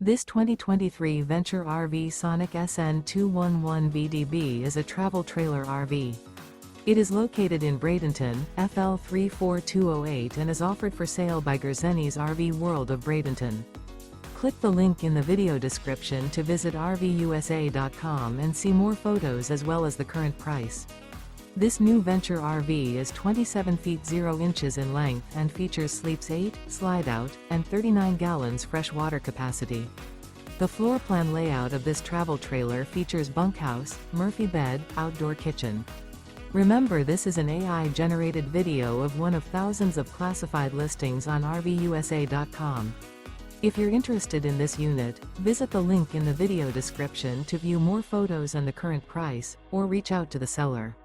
This 2023 Venture RV Sonic SN211VDB is a travel trailer RV. It is located in Bradenton, FL 34208 and is offered for sale by Gerzeny's RV World of Bradenton. Click the link in the video description to visit RVUSA.com and see more photos as well as the current price. This new Venture RV is 27 feet 0 inches in length and features sleeps 8, Slideout, and 39 gallons fresh water capacity. The floor plan layout of this travel trailer features bunkhouse, Murphy bed, outdoor kitchen. Remember, this is an AI-generated video of one of thousands of classified listings on RVUSA.com. If you're interested in this unit, visit the link in the video description to view more photos and the current price, or reach out to the seller.